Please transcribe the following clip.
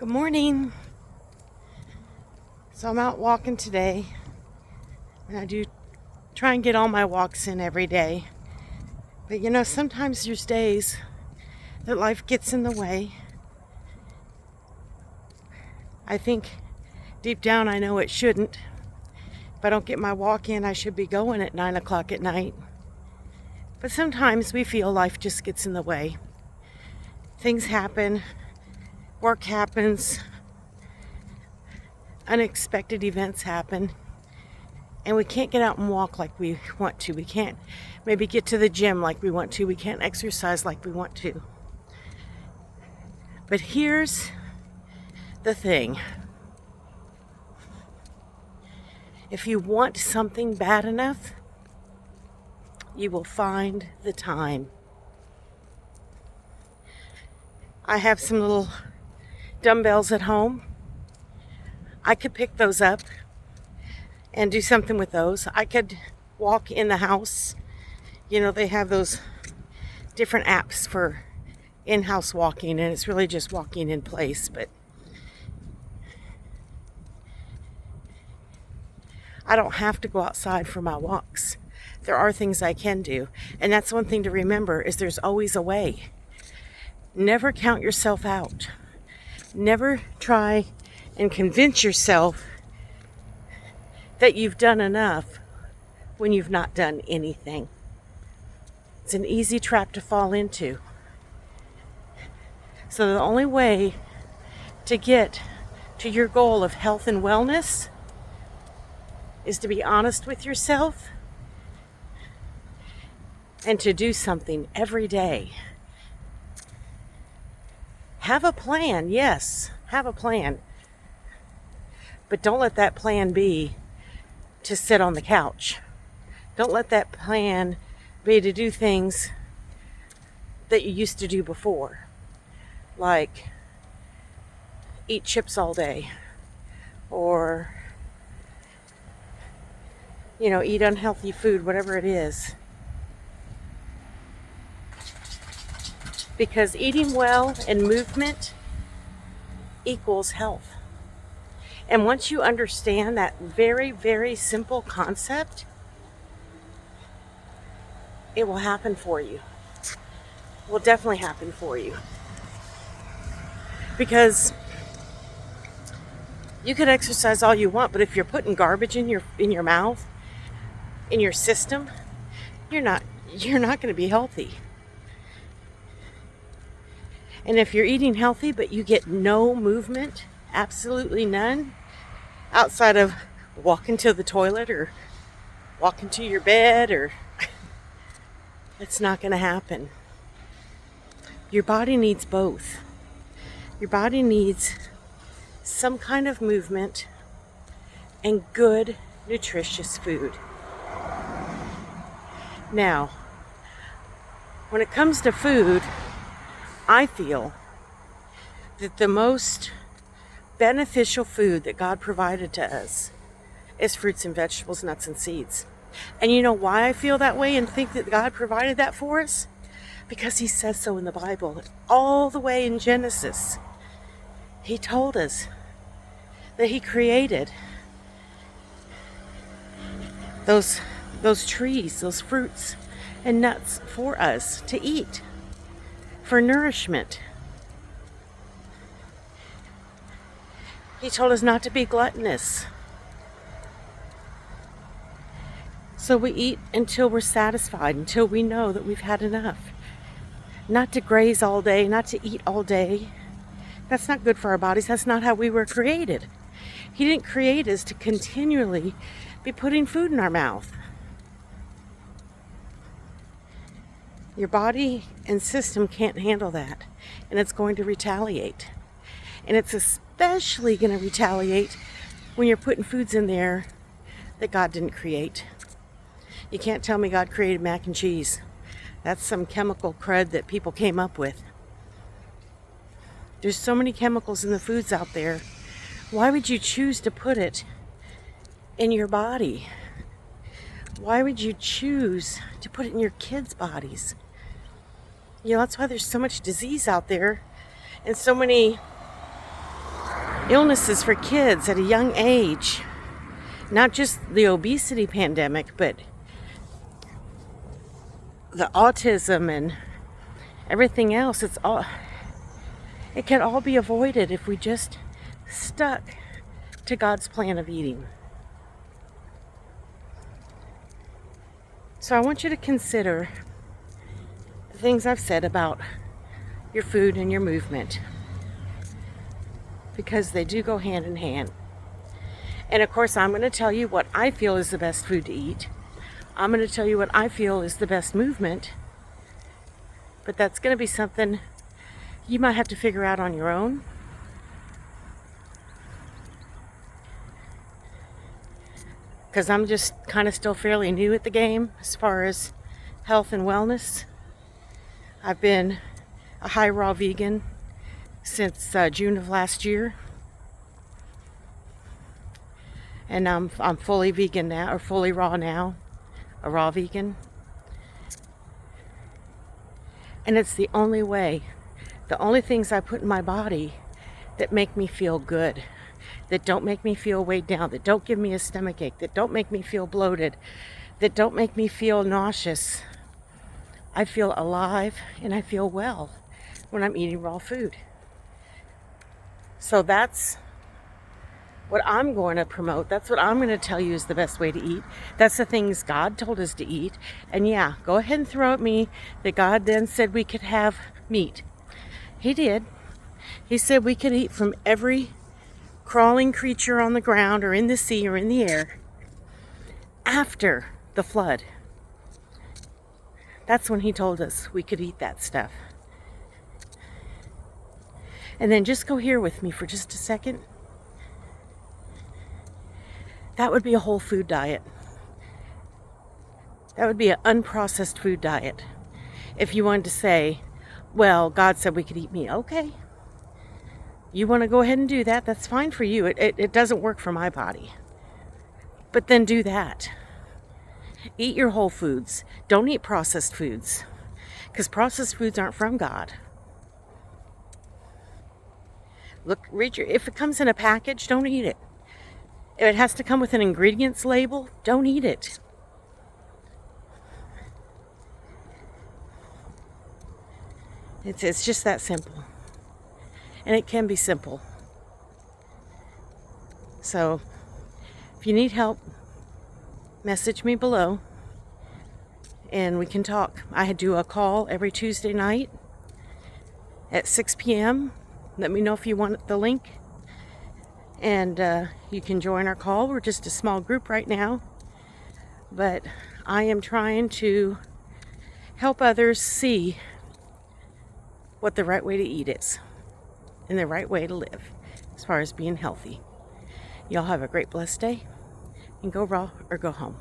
Good morning. So I'm out walking today, and I do try and get all my walks in every day. But sometimes there's days that life gets in the way. I think deep down I know it shouldn't. If I don't get my walk in, I should be going at 9 o'clock at night. But sometimes we feel life just gets in the way. Things happen, work happens, unexpected events happen, and we can't get out and walk like we want to. We can't maybe get to the gym like we want to. We can't exercise like we want to. But here's the thing. If you want something bad enough, you will find the time. I have some little dumbbells at home. I could pick those up and do something with those. I could walk in the house. They have those different apps for in-house walking, and it's really just walking in place. But I don't have to go outside for my walks. There are things I can do. And that's one thing to remember, is there's always a way. Never count yourself out. Never try and convince yourself that you've done enough when you've not done anything. It's an easy trap to fall into. So the only way to get to your goal of health and wellness is to be honest with yourself and to do something every day. Have a plan, yes, have a plan. But don't let that plan be to sit on the couch. Don't let that plan be to do things that you used to do before. Like eat chips all day. Or, eat unhealthy food, whatever it is. Because eating well and movement equals health. And once you understand that very, very simple concept, it will happen for you. It will definitely happen for you. Because you could exercise all you want, but if you're putting garbage in your mouth, in your system, you're not going to be healthy. And if you're eating healthy but you get no movement, absolutely none, outside of walking to the toilet or walking to your bed, or it's not going to happen. Your body needs both. Your body needs some kind of movement and good, nutritious food. Now, when it comes to food, I feel that the most beneficial food that God provided to us is fruits and vegetables, nuts and seeds. And you know why I feel that way and think that God provided that for us? Because He says so in the Bible. All the way in Genesis, He told us that He created those trees, those fruits and nuts for us to eat, for nourishment. He told us not to be gluttonous. So we eat until we're satisfied, until we know that we've had enough. Not to graze all day, not to eat all day. That's not good for our bodies. That's not how we were created. He didn't create us to continually be putting food in our mouth. Your body and system can't handle that, and it's going to retaliate. And it's especially going to retaliate when you're putting foods in there that God didn't create. You can't tell me God created mac and cheese. That's some chemical crud that people came up with. There's so many chemicals in the foods out there. Why would you choose to put it in your body? Why would you choose to put it in your kids' bodies? That's why there's so much disease out there and so many illnesses for kids at a young age. Not just the obesity pandemic, but the autism and everything else. It can all be avoided if we just stuck to God's plan of eating. So I want you to consider the things I've said about your food and your movement, because they do go hand in hand. And of course, I'm going to tell you what I feel is the best food to eat. I'm going to tell you what I feel is the best movement. But that's going to be something you might have to figure out on your own. Because I'm just kind of still fairly new at the game as far as health and wellness. I've been a high raw vegan since June of last year. And I'm fully vegan now, or fully raw now, a raw vegan. And it's the only way, the only things I put in my body that make me feel good, that don't make me feel weighed down, that don't give me a stomach ache, that don't make me feel bloated, that don't make me feel nauseous. I feel alive and I feel well when I'm eating raw food. So that's what I'm going to promote. That's what I'm going to tell you is the best way to eat. That's the things God told us to eat. And yeah, go ahead and throw at me that God then said we could have meat. He did. He said we could eat from every crawling creature on the ground or in the sea or in the air after the flood. That's when he told us we could eat that stuff. And then just go here with me for just a second. That would be a whole food diet. That would be an unprocessed food diet. If you wanted to say, well, God said we could eat meat. Okay. You want to go ahead and do that, that's fine for you. It doesn't work for my body. But then do that. Eat your whole foods. Don't eat processed foods. Because processed foods aren't from God. Look, if it comes in a package, don't eat it. If it has to come with an ingredients label, don't eat it. It's just that simple. And it can be simple. So, if you need help, message me below and we can talk. I do a call every Tuesday night at 6 p.m. Let me know if you want the link. And you can join our call. We're just a small group right now. But I am trying to help others see what the right way to eat is and the right way to live as far as being healthy. Y'all have a great blessed day and go raw or go home.